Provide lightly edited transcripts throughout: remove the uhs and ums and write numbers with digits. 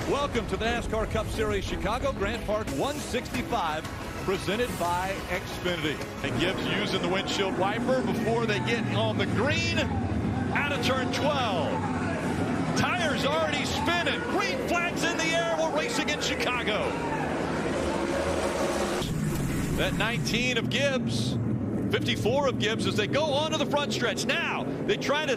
Welcome to the NASCAR Cup Series Chicago Grant Park 165, presented by Xfinity. And Gibbs using the windshield wiper before they get on the green. Out of turn 12. Tires already spinning. Green flags in the air. We're racing in Chicago. That 19 of Gibbs, 54 of Gibbs as they go onto the front stretch. Now they try to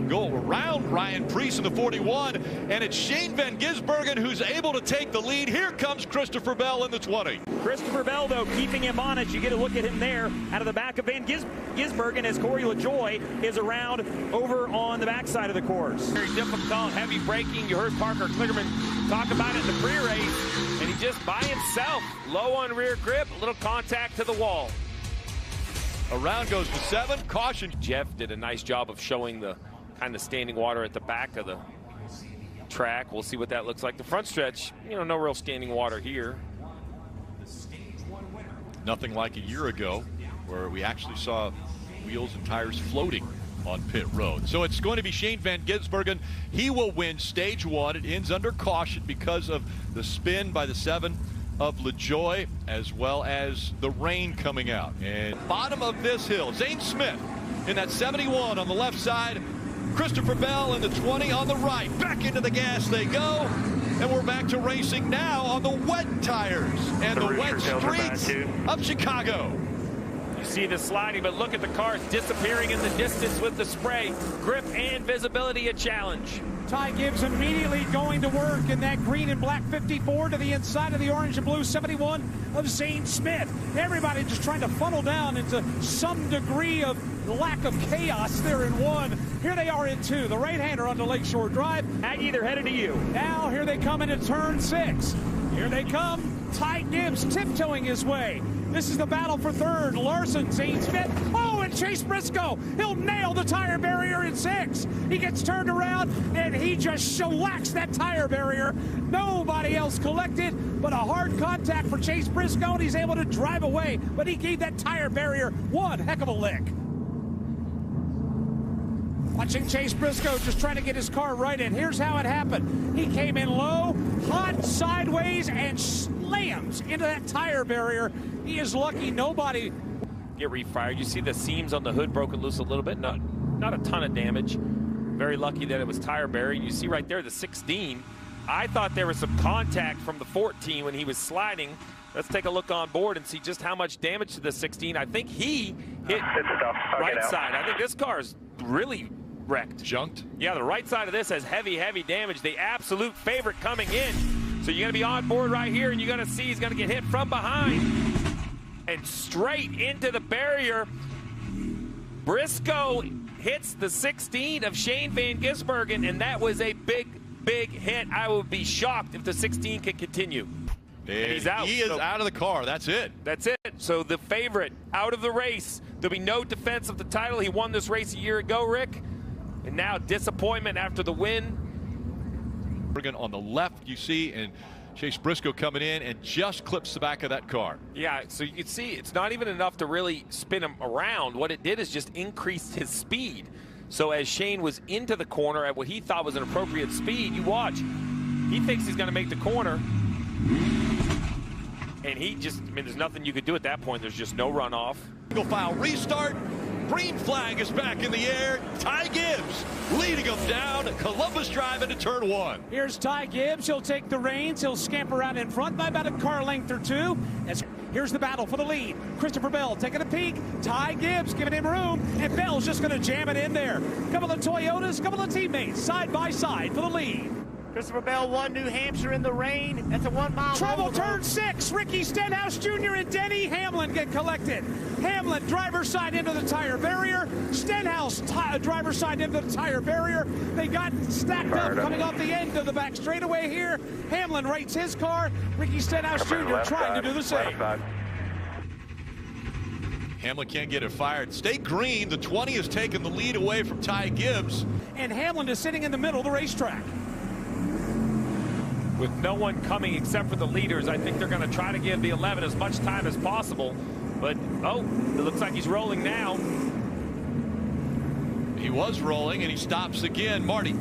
go around Ryan Preece in the 41, and it's Shane Van Gisbergen who's able to take the lead. Here comes Christopher Bell in the 20. Christopher Bell, though, keeping him honest. You get a look at him there out of the back of Van Gisbergen as Corey LaJoie is around over on the backside of the course. Very difficult, heavy braking. You heard Parker Kligerman talk about it in the pre-race, and he just by himself, low on rear grip, a little contact to the wall. Around goes to 7. Caution. Jeff did a nice job of showing the kind of standing water at the back of the track. We'll see what that looks like. The front stretch, no real standing water here. Nothing like a year ago where we actually saw wheels and tires floating on pit road. So it's going to be Shane Van Gisbergen. He will win stage 1. It ends under caution because of the spin by the 7 of LaJoie, as well as the rain coming out. And bottom of this hill, Zane Smith in that 71 on the left side. Christopher Bell in the 20 on the right. Back into the gas they go. And we're back to racing now on the wet tires and the wet streets of Chicago. You see the sliding, but look at the cars disappearing in the distance with the spray. Grip and visibility a challenge. Ty Gibbs immediately going to work in that green and black 54 to the inside of the orange and blue 71 of Zane Smith. Everybody just trying to funnel down into some degree of lack of chaos there in 1. Here they are in 2. The right-hander onto Lakeshore Drive. Aggie, they're headed to you. Now here they come into turn 6. Here they come. Ty Gibbs tiptoeing his way. This is the battle for third. Larson, Zane Smith. Oh, and Chase Briscoe. He'll nail the tire barrier in 6. He gets turned around, and he just shellacks that tire barrier. Nobody else collected, but a hard contact for Chase Briscoe, and he's able to drive away. But he gave that tire barrier one heck of a lick. Watching Chase Briscoe just trying to get his car right in. Here's how it happened. He came in low, hot sideways, and slams into that tire barrier. He is lucky nobody get refired. You see the seams on the hood broken loose a little bit. Not a ton of damage. Very lucky that it was tire barrier. You see right there the 16. I thought there was some contact from the 14 when he was sliding. Let's take a look on board and see just how much damage to the 16. I think he hit right side. I think this car is really wrecked. Junked? Yeah, the right side of this has heavy damage. The absolute favorite coming in. So you're going to be on board right here, and you're going to see he's going to get hit from behind and straight into the barrier. Briscoe hits the 16 of Shane Van Gisbergen, and that was a big hit. I would be shocked if the 16 can continue. And he's out. He is out of the car. That's it. That's it. So the favorite out of the race. There'll be no defense of the title. He won this race a year ago, Rick. And now disappointment after the win. On the left, you see, and Chase Briscoe coming in and just clips the back of that car. Yeah, so you can see it's not even enough to really spin him around. What it did is just increase his speed. So as Shane was into the corner at what he thought was an appropriate speed, you watch. He thinks he's going to make the corner. And he just, there's nothing you could do at that point. There's just no runoff. Single file restart. Green flag is back in the air. Ty Gibbs leading him down Columbus Drive into turn 1. Here's Ty Gibbs. He'll take the reins. He'll scamper out in front by about a car length or 2. Here's the battle for the lead. Christopher Bell taking a peek. Ty Gibbs giving him room. And Bell's just going to jam it in there. Couple of Toyotas, couple of teammates side by side for the lead. Christopher Bell won New Hampshire in the rain. That's a 1 mile. Trouble turn 6. Ricky Stenhouse Jr. and Denny Hamlin get collected. Hamlin driver's side into the tire barrier. Stenhouse driver's side into the tire barrier. They got stacked up coming off the end of the back straightaway here. Hamlin rates his car. Ricky Stenhouse Jr. trying to do the same. Hamlin can't get it fired. Stay green. The 20 has taken the lead away from Ty Gibbs. And Hamlin is sitting in the middle of the racetrack. With no one coming except for the leaders, I think they're going to try to give the 11 as much time as possible. But, oh, it looks like he's rolling now. He was rolling, and he stops again. Marty.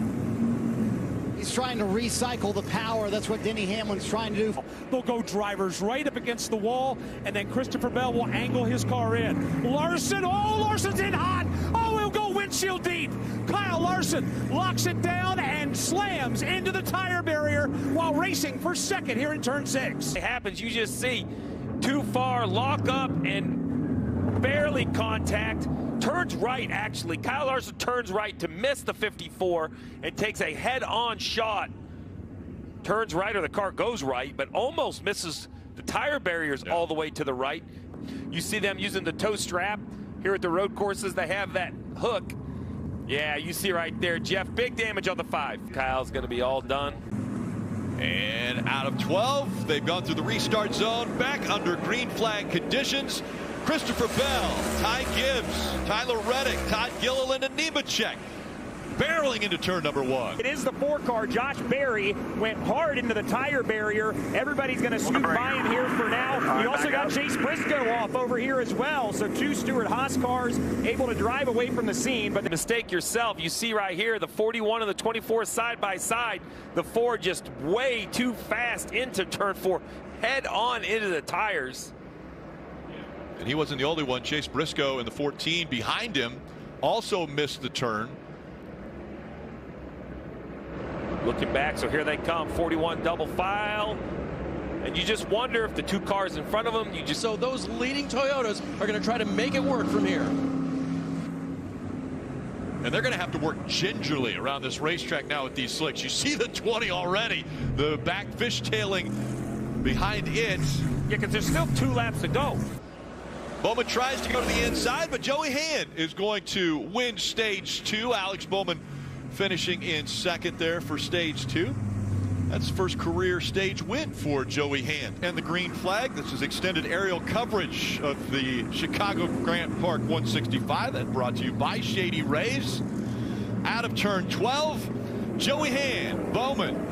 He's trying to recycle the power. That's what Denny Hamlin's trying to do. They'll go drivers right up against the wall, and then Christopher Bell will angle his car in. Larson, oh, Larson's in hot. Oh, he'll go windshield deep. Kyle Larson locks it down and slams into the tire barrier while racing for second here in turn 6. It happens, you just see too far, lock up, and barely contact. Turns right, actually. Kyle Larson turns right to miss the 54 and takes a head-on shot. Turns right, or the car goes right, but almost misses the tire barriers all the way to the right. You see them using the toe strap. Here at the road courses, they have that hook. Yeah, you see right there, Jeff, big damage on the 5. Kyle's going to be all done. And out of 12, they've gone through the restart zone, back under green flag conditions. Christopher Bell, Ty Gibbs, Tyler Reddick, Todd Gilliland, and Nemechek barreling into turn number 1. It is the 4 car. Josh Berry went hard into the tire barrier. Everybody's going to scoot by him here for now. You also got Chase Briscoe off over here as well. So 2 Stewart-Haas cars able to drive away from the scene. But The mistake yourself, you see right here, the 41 and the 24 side by side. The 4 just way too fast into turn 4, head on into the tires. And he wasn't the only one. Chase Briscoe in the 14 behind him also missed the turn. Looking back, so here they come, 41 double file. And you just wonder if the 2 cars in front of them, So those leading Toyotas are going to try to make it work from here. And they're going to have to work gingerly around this racetrack now with these slicks. You see the 20 already. The back fishtailing behind it. yeah, because there's still 2 laps to go. Bowman tries to go to the inside, but Joey Hand is going to win stage 2. Alex Bowman finishing in second there for stage 2. That's first career stage win for Joey Hand. And the green flag, this is extended aerial coverage of the Chicago Grant Park 165. That brought to you by Shady Rays. Out of turn 12, Joey Hand, Bowman,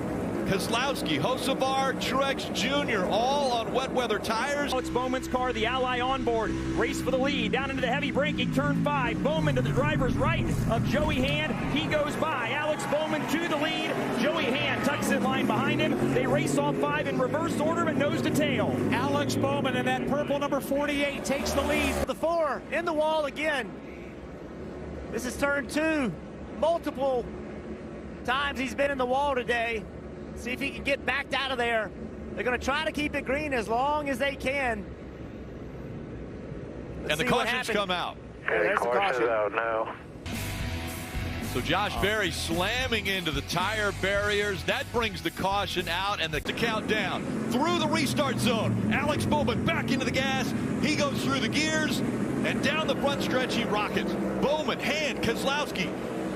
Kozlowski, Hocevar, Truex Jr. all on wet weather tires. It's Bowman's car, the Ally on board. Race for the lead, down into the heavy braking, turn 5. Bowman to the driver's right of Joey Hand. He goes by. Alex Bowman to the lead. Joey Hand tucks in line behind him. They race all 5 in reverse order, but nose to tail. Alex Bowman in that purple number 48 takes the lead. The 4 in the wall again. This is turn 2. Multiple times he's been in the wall today. See if he can get backed out of there. They're going to try to keep it green as long as they can. And the cautions come out. There's the caution. Out now. So Josh Berry slamming into the tire barriers. That brings the caution out and the countdown through the restart zone. Alex Bowman back into the gas. He goes through the gears and down the front stretch he rockets. Bowman, Hand, Kozlowski,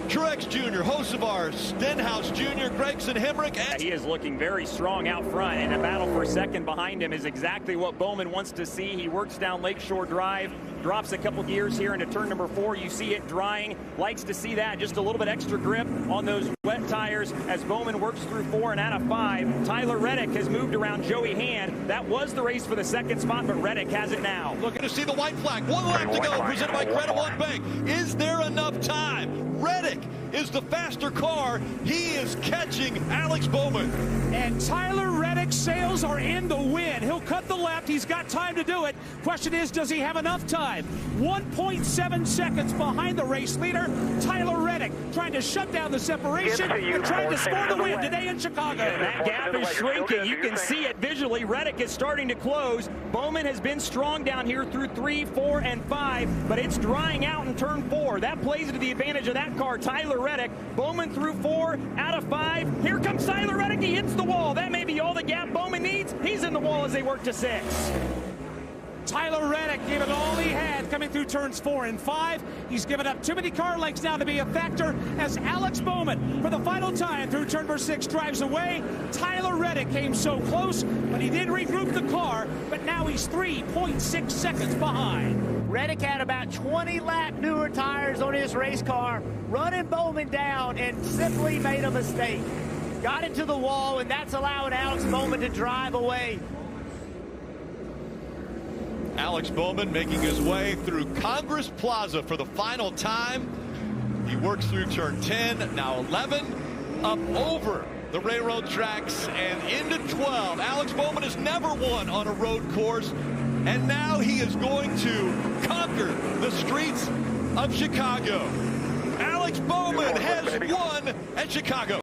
Truex Jr., Hocevar, Stenhouse Jr., Gregson, Hemrick. He is looking very strong out front, and a battle for second behind him is exactly what Bowman wants to see. He works down Lakeshore Drive, drops a couple gears here into turn number 4. You see it drying. Likes to see that. Just a little bit extra grip on those wet tires as Bowman works through 4 and out of 5. Tyler Reddick has moved around Joey Hand. That was the race for the second spot, but Reddick has it now. Looking to see the white flag. 1 lap to go, presented by Credit One Bank. Is there enough time? Reddick is the faster car. He is catching Alex Bowman. And Tyler Reddick's sails are in the wind. He'll cut the left. He's got time to do it. Question is, does he have enough time? 1.7 seconds behind the race leader. Tyler Reddick trying to shut down the separation and trying to score the win today in Chicago. And that gap is shrinking. You can see it visually. Reddick is starting to close. Bowman has been strong down here through 3, 4, and 5, but it's drying out in turn 4. That plays to the advantage of that car, Tyler Reddick. Bowman through 4, out of 5. Here comes Tyler Reddick. He hits the wall. That may be all the gap Bowman needs. He's in the wall as they work to 6. Tyler Reddick gave it all he had coming through turns 4 and 5. He's given up too many car lengths now to be a factor as Alex Bowman, for the final time through turn number 6, drives away. Tyler Reddick came so close, but he did regroup the car, but now he's 3.6 seconds behind. Reddick had about 20 lap newer tires on his race car, running Bowman down and simply made a mistake. Got into the wall, and that's allowing Alex Bowman to drive away. Alex Bowman making his way through Congress Plaza for the final time. He works through turn 10, now 11, up over the railroad tracks and into 12. Alex Bowman has never won on a road course, and now he is going to conquer the streets of Chicago. Alex Bowman has won at Chicago.